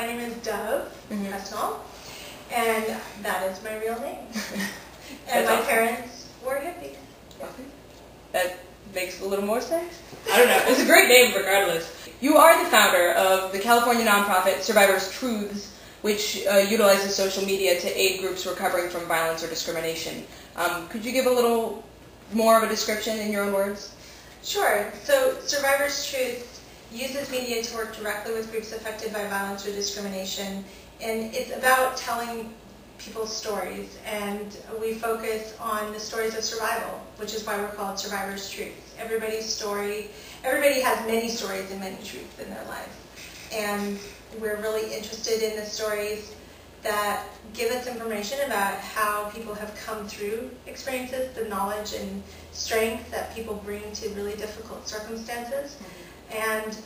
My name is Dove Presnell, and that is my real name. And my parents were hippies. Okay. That makes a little more sense. I don't know. It's a great name regardless. You are the founder of the California nonprofit Survivors Truths, which utilizes social media to aid groups recovering from violence or discrimination. Could you give a little more of a description in your own words? Sure. So Survivors Truths uses media to work directly with groups affected by violence or discrimination, and it's about telling people's stories, and we focus on the stories of survival, which is why we're called Survivors Truths. Everybody's story, everybody has many stories and many truths in their life, and we're really interested in the stories that give us information about how people have come through experiences, the knowledge and strength that people bring to really difficult circumstances. And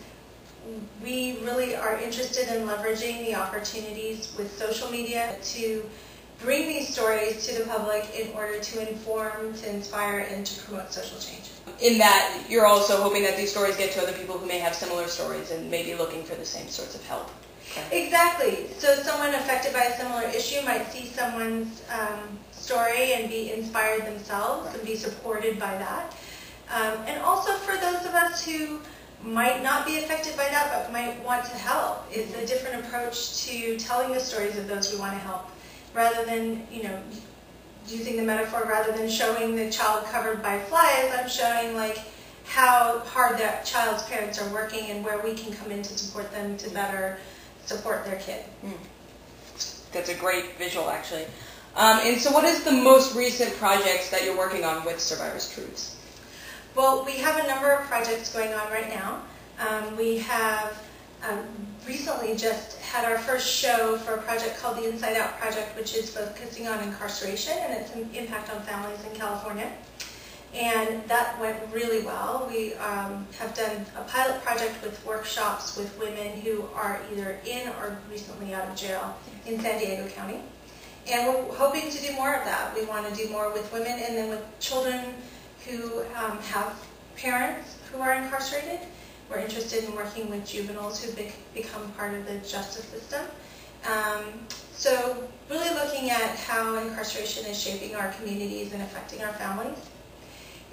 we really are interested in leveraging the opportunities with social media to bring these stories to the public in order to inform, to inspire, and to promote social change. In that, you're also hoping that these stories get to other people who may have similar stories and may be looking for the same sorts of help. Okay. Exactly. So someone affected by a similar issue might see someone's story and be inspired themselves and be supported by that. And also for those of us who might not be affected by that but might want to help. It's a different approach to telling the stories of those we want to help. Rather than, using the metaphor, rather than showing the child covered by flies, I'm showing like how hard that child's parents are working and where we can come in to support them to better support their kid. That's a great visual, actually. And so what is the most recent projects that you're working on with Survivors Truths? Well, we have a number of projects going on right now. We have recently just had our first show for a project called the Inside Out Project, which is focusing on incarceration and its impact on families in California. And that went really well. We have done a pilot project with workshops with women who are either in or recently out of jail in San Diego County. And we're hoping to do more of that. We want to do more with women and then with children who have parents who are incarcerated. We're interested in working with juveniles who've become part of the justice system. So really looking at how incarceration is shaping our communities and affecting our families.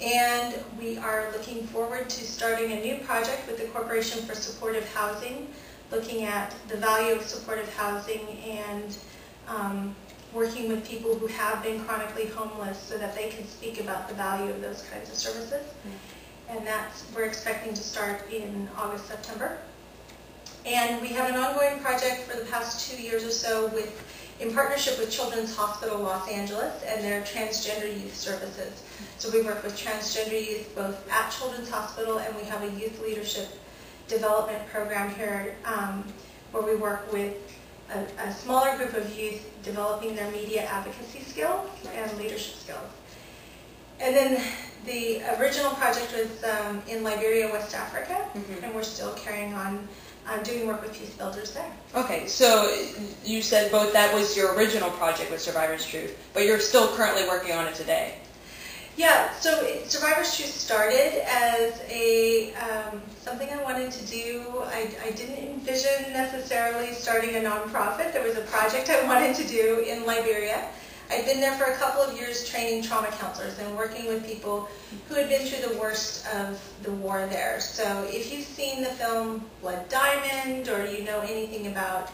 And we are looking forward to starting a new project with the Corporation for Supportive Housing, looking at the value of supportive housing and working with people who have been chronically homeless so that they can speak about the value of those kinds of services. And we're expecting to start in August, September. And we have an ongoing project for the past 2 years or so in partnership with Children's Hospital Los Angeles and their transgender youth services. So we work with transgender youth both at Children's Hospital, and we have a youth leadership development program here where we work with a smaller group of youth developing their media advocacy skills and leadership skills. And then the original project was in Liberia, West Africa, and we're still carrying on doing work with peace builders there. Okay, so you said both that was your original project with Survivors Truth, but you're still currently working on it today. Yeah, so Survivors Truth started as something I wanted to do. I didn't envision necessarily starting a nonprofit. There was a project I wanted to do in Liberia. I'd been there for a couple of years training trauma counselors and working with people who had been through the worst of the war there. So if you've seen the film Blood Diamond, or you know anything about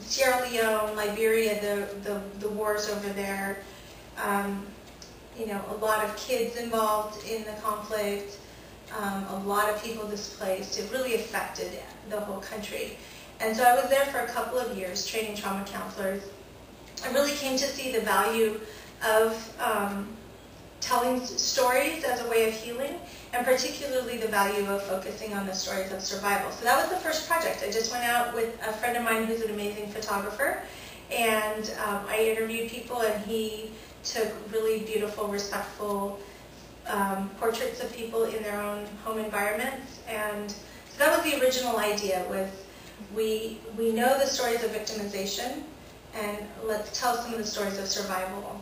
Sierra Leone, Liberia, the wars over there, a lot of kids involved in the conflict, a lot of people displaced. It really affected the whole country. And so I was there for a couple of years training trauma counselors. I really came to see the value of telling stories as a way of healing, and particularly the value of focusing on the stories of survival. So that was the first project. I just went out with a friend of mine who's an amazing photographer, and I interviewed people, and he took really beautiful, respectful portraits of people in their own home environments. And so that was the original idea. We know the stories of victimization, and let's tell some of the stories of survival.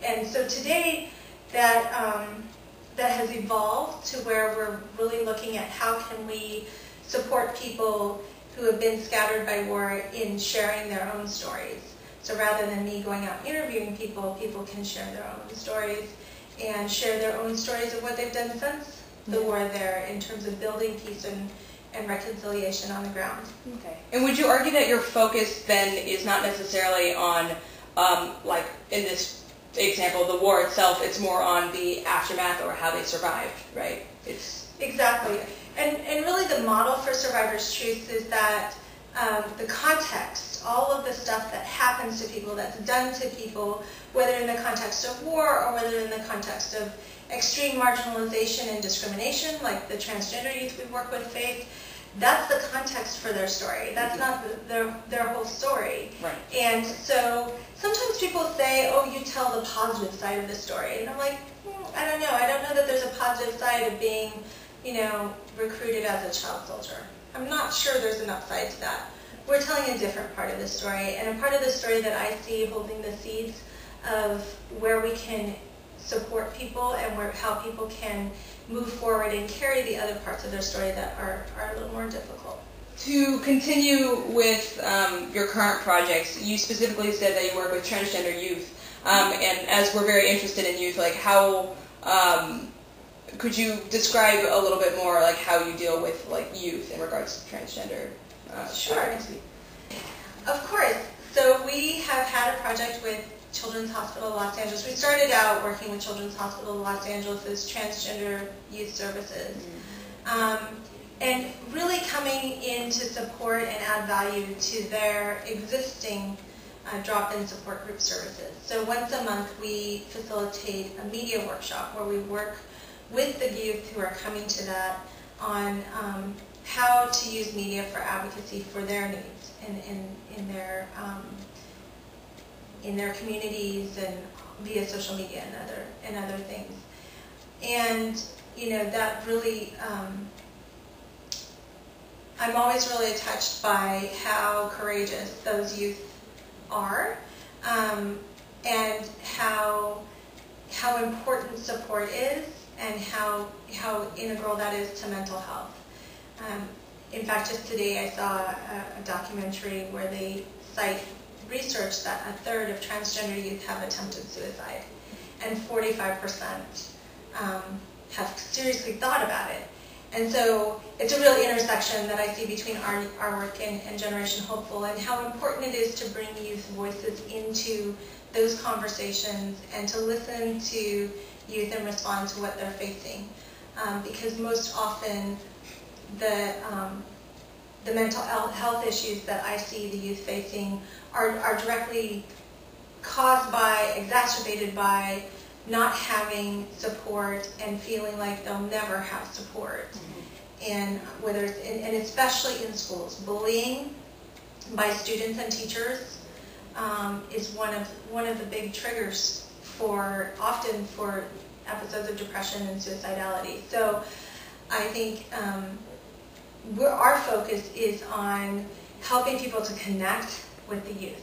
And so today that has evolved to where we're really looking at how can we support people who have been scattered by war in sharing their own stories. So rather than me going out and interviewing people, people can share their own stories and share their own stories of what they've done since the war there in terms of building peace and reconciliation on the ground. Okay. And would you argue that your focus then is not necessarily on, like in this example, the war itself, it's more on the aftermath or how they survived, right? Exactly. And really the model for Survivors' Truth is that the context, all of the stuff that happens to people, that's done to people, whether in the context of war or whether in the context of extreme marginalization and discrimination, like the transgender youth we work with, Faith, that's the context for their story. That's not their whole story. Right. And so sometimes people say, oh, you tell the positive side of the story. And I'm like, I don't know. I don't know that there's a positive side of being, recruited as a child soldier. I'm not sure there's an upside to that. We're telling a different part of the story, and a part of the story that I see holding the seeds of where we can support people and how people can move forward and carry the other parts of their story that are a little more difficult. To continue with your current projects, you specifically said that you work with transgender youth, and as we're very interested in youth, like how could you describe a little bit more like how you deal with like youth in regards to transgender? Sure. Of course. So we have had a project with Children's Hospital of Los Angeles. We started out working with Children's Hospital of Los Angeles as transgender youth services. And really coming in to support and add value to their existing drop-in support group services. So once a month we facilitate a media workshop where we work with the youth who are coming to that on how to use media for advocacy for their needs in their communities and via social media and other things. And that really I'm always really touched by how courageous those youth are, and how important support is and how integral that is to mental health. In fact, just today I saw a documentary where they cite research that a third of transgender youth have attempted suicide, and 45% have seriously thought about it. And so it's a real intersection that I see between our work and Generation Hopeful, and how important it is to bring youth voices into those conversations and to listen to youth and respond to what they're facing. Because most often the mental health issues that I see the youth facing are directly caused by, exacerbated by, not having support and feeling like they'll never have support. And whether it's and especially in schools, bullying by students and teachers is one of the big triggers often for episodes of depression and suicidality. So I think our focus is on helping people to connect with the youth.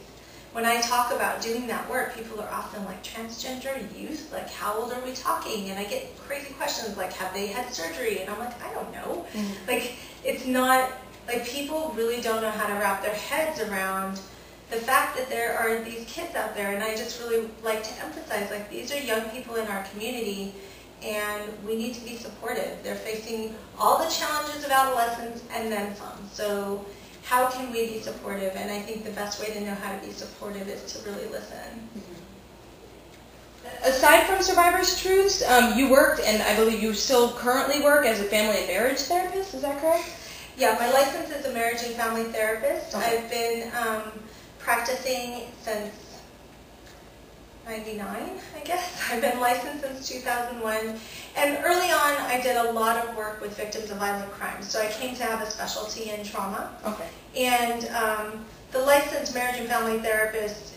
When I talk about doing that work, people are often like, transgender youth? Like, how old are we talking? And I get crazy questions like, have they had surgery? And I'm like, I don't know. Like, it's not, like, people really don't know how to wrap their heads around the fact that there are these kids out there. And I just really like to emphasize, like, these are young people in our community, and we need to be supportive. They're facing all the challenges of adolescence and then some. So how can we be supportive? And I think the best way to know how to be supportive is to really listen. Aside from Survivors' Truths, you worked, and I believe you still currently work as a family and marriage therapist, is that correct? Yeah, my license is a marriage and family therapist. Okay. I've been practicing since 99, I guess. I've been licensed since 2001. And early on, I did a lot of work with victims of violent crime. So I came to have a specialty in trauma. Okay. And the licensed marriage and family therapist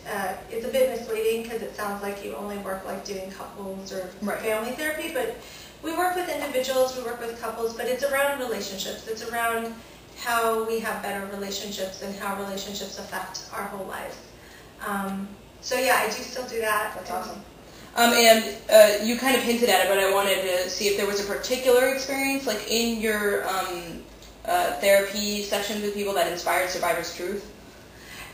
is a bit misleading because it sounds like you only work like doing couples or family therapy. But we work with individuals, we work with couples, but it's around relationships. It's around how we have better relationships and how relationships affect our whole lives. So yeah, I do still do that. That's awesome. And you kind of hinted at it, but I wanted to see if there was a particular experience, like in your therapy sessions with people that inspired Survivor's Truth?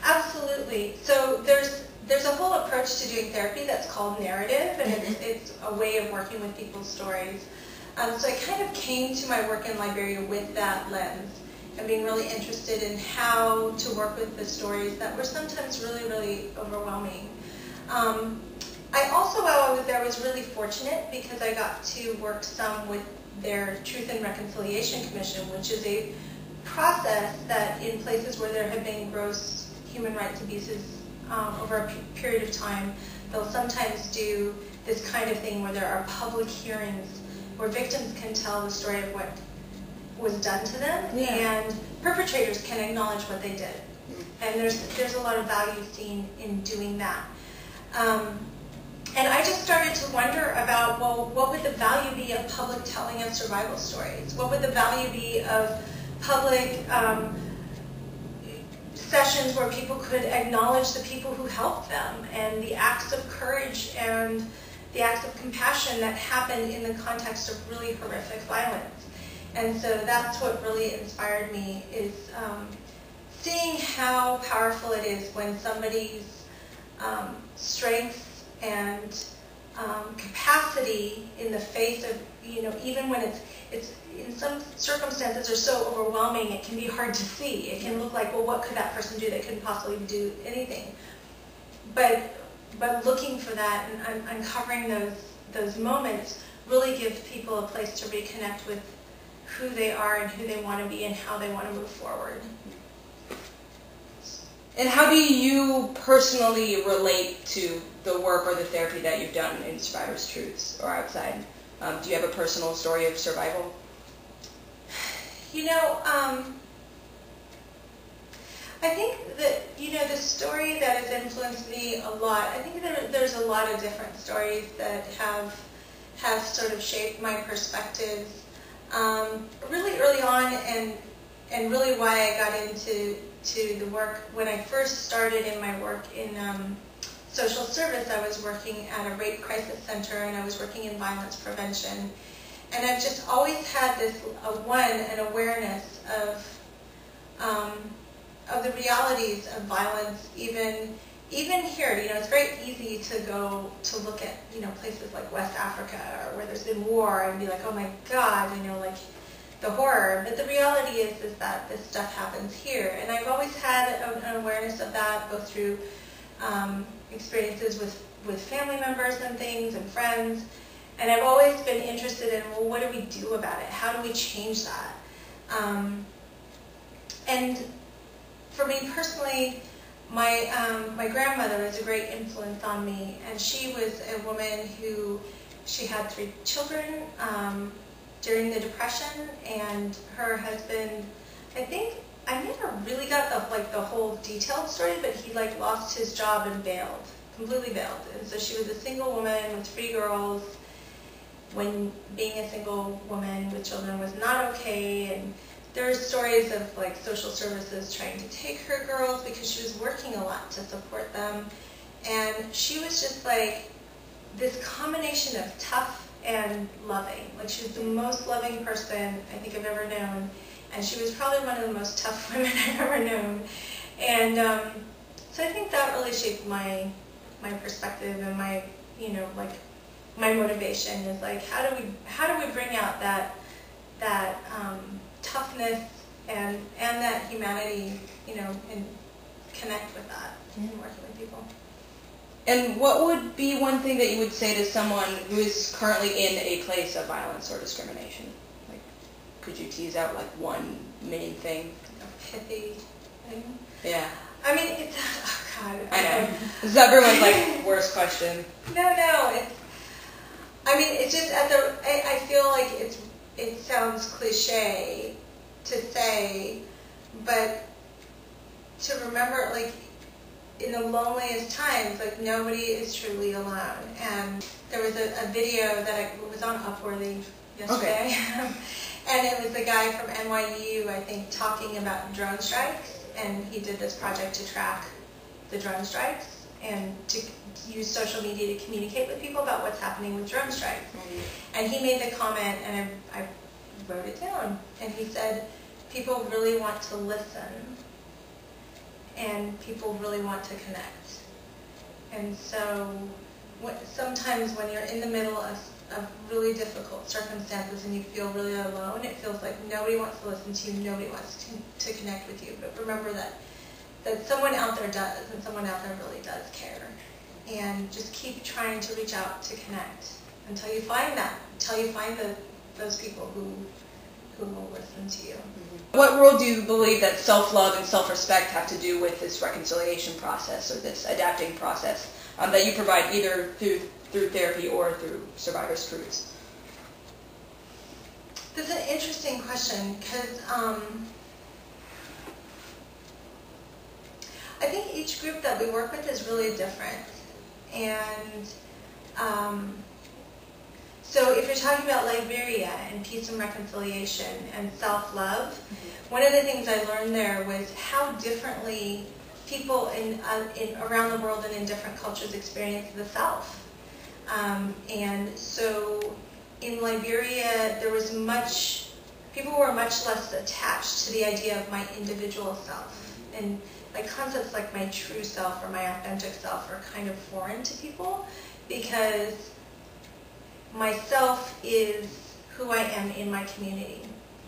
Absolutely. So there's a whole approach to doing therapy that's called narrative, and it's a way of working with people's stories. So I kind of came to my work in Liberia with that lens and being really interested in how to work with the stories that were sometimes really, really overwhelming. I also, while I was there, was really fortunate because I got to work some with their Truth and Reconciliation Commission, which is a process that in places where there have been gross human rights abuses over a period of time, they'll sometimes do this kind of thing where there are public hearings where victims can tell the story of what was done to them, and perpetrators can acknowledge what they did. And there's a lot of value seen in doing that. And I just started to wonder about, well, what would the value be of public telling of survival stories? What would the value be of public sessions where people could acknowledge the people who helped them and the acts of courage and the acts of compassion that happened in the context of really horrific violence? And so that's what really inspired me, is seeing how powerful it is when somebody's strength and capacity in the face of, even when it's in some circumstances are so overwhelming, it can be hard to see. It can look like, well, what could that person do? They couldn't possibly do anything. But looking for that and uncovering those moments really gives people a place to reconnect with who they are and who they want to be and how they want to move forward. And how do you personally relate to the work or the therapy that you've done in Survivor's Truths or outside? Do you have a personal story of survival? I think that, the story that has influenced me a lot, I think there's a lot of different stories that have sort of shaped my perspectives. Really early on, and really why I got into the work, when I first started in my work in social service, I was working at a rape crisis center, and I was working in violence prevention. And I've just always had an awareness of the realities of violence, even here. It's very easy to go to look at, places like West Africa or where there's been war and be like, oh my God, like the horror. But the reality is that this stuff happens here. And I've always had an awareness of that, both through experiences with family members and things and friends. And I've always been interested in, well, what do we do about it? How do we change that? And for me personally, my grandmother was a great influence on me, and she was a woman she had 3 children during the Depression, and her husband, I never really got the whole detailed story, but he lost his job and bailed, completely bailed. And so she was a single woman with 3 girls, when being a single woman with children was not okay. And there are stories of social services trying to take her girls because she was working a lot to support them. And she was just this combination of tough and loving. She was the most loving person I think I've ever known. And she was probably one of the most tough women I've ever known. And so I think that really shaped my perspective and my, my motivation is how do we bring out that toughness and that humanity, and connect with that in working with people. And what would be one thing that you would say to someone who is currently in a place of violence or discrimination? Could you tease out one main thing? A pithy thing? Yeah. I mean, it's, oh God. I know. This is everyone's worst question. No, it's just I feel like it sounds cliche to say, but to remember, in the loneliest times, nobody is truly alone. And there was a video that was on Upworthy yesterday, okay. And it was a guy from NYU, I think, talking about drone strikes, and he did this project to track the drone strikes and to use social media to communicate with people about what's happening with drone strikes. Mm-hmm. And he made the comment, and I wrote it down, and he said, people really want to listen, and people really want to connect. And so sometimes when you're in the middle of really difficult circumstances and you feel really alone, it feels like nobody wants to listen to you, nobody wants to connect with you. But remember that someone out there does, and someone out there really does care. And just keep trying to reach out to connect until you find that, until you find those people who will listen to you. What role do you believe that self-love and self-respect have to do with this reconciliation process or this adapting process that you provide either through therapy or through Survivors' Truths? That's an interesting question because I think each group that we work with is really different. And so if you're talking about Liberia and peace and reconciliation and self-love, one of the things I learned there was how differently people around the world and in different cultures experience the self. And so in Liberia, people were much less attached to the idea of my individual self. And like concepts like my true self or my authentic self are kind of foreign to people because myself is who I am in my community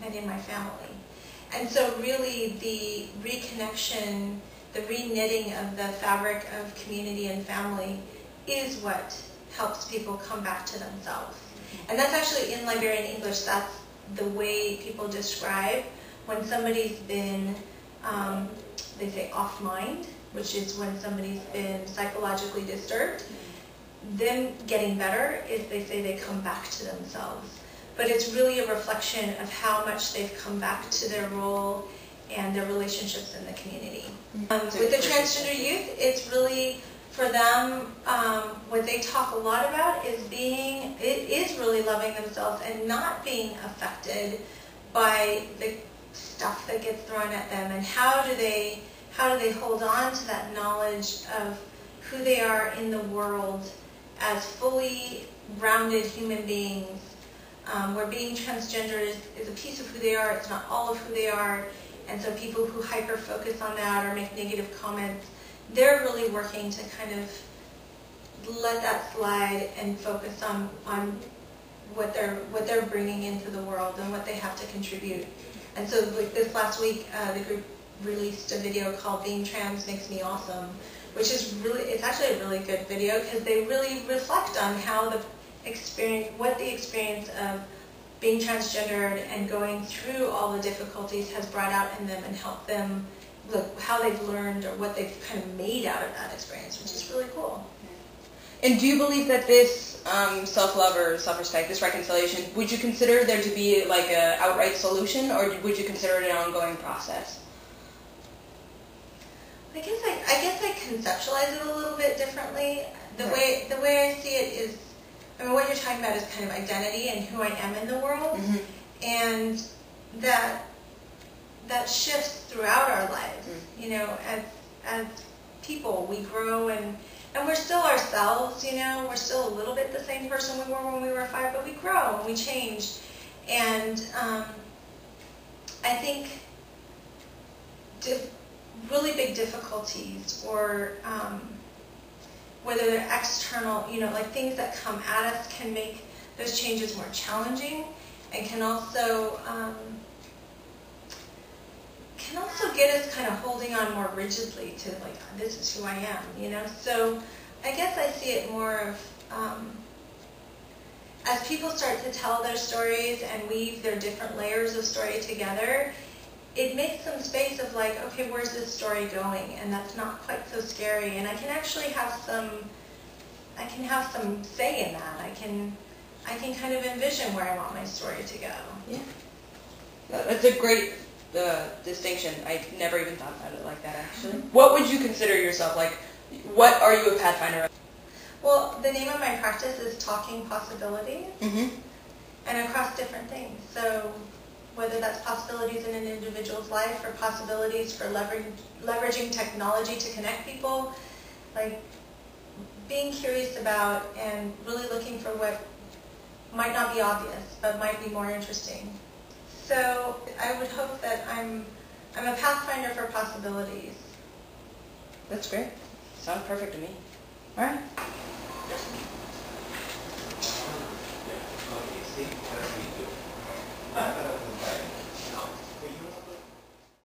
and in my family. And so really the reconnection, the re-knitting of the fabric of community and family is what helps people come back to themselves. And that's actually in Liberian English, that's the way people describe when somebody's been, they say off mind, which is when somebody's been psychologically disturbed. Them getting better is they say they come back to themselves. But it's really a reflection of how much they've come back to their role and their relationships in the community. With the transgender youth, it's really, for them, what they talk a lot about is really loving themselves and not being affected by the stuff that gets thrown at them, and how do they hold on to that knowledge of who they are in the world as fully rounded human beings, where being transgender is a piece of who they are, it's not all of who they are. And so people who hyper-focus on that or make negative comments, they're really working to kind of let that slide and focus on what they're bringing into the world and what they have to contribute. And so like this last week, the group released a video called Being Trans Makes Me Awesome, which is it's actually a really good video because they really reflect on how what the experience of being transgendered and going through all the difficulties has brought out in them and helped them look how they've learned or what they've kind of made out of that experience, which is really cool. And do you believe that this self-love or self-respect, this reconciliation, would you consider there to be like an outright solution, or would you consider it an ongoing process? I guess I conceptualize it a little bit differently. The way I see it is, I mean, what you're talking about is kind of identity and who I am in the world, and that shifts throughout our lives. You know, as people, we grow and we're still ourselves. You know, we're still a little bit the same person we were when we were 5, but we grow and we change. And I think really big difficulties, or whether they're external, you know, like things that come at us, can make those changes more challenging, and can also get us kind of holding on more rigidly to like, this is who I am, you know. So I guess I see it more of as people start to tell their stories and weave their different layers of story together, it makes some space of like, okay, where's this story going? And that's not quite so scary. And I can actually have some say in that. I can kind of envision where I want my story to go. Yeah. That's a great distinction. I never even thought about it like that, actually. What would you consider yourself? Like, what are you a pathfinder of? Well, the name of my practice is Talking Possibilities, and across different things. So whether that's possibilities in an individual's life or possibilities for leveraging technology to connect people, like being curious about and really looking for what might not be obvious but might be more interesting. So I would hope that I'm a pathfinder for possibilities. That's great. Sounds perfect to me. All right.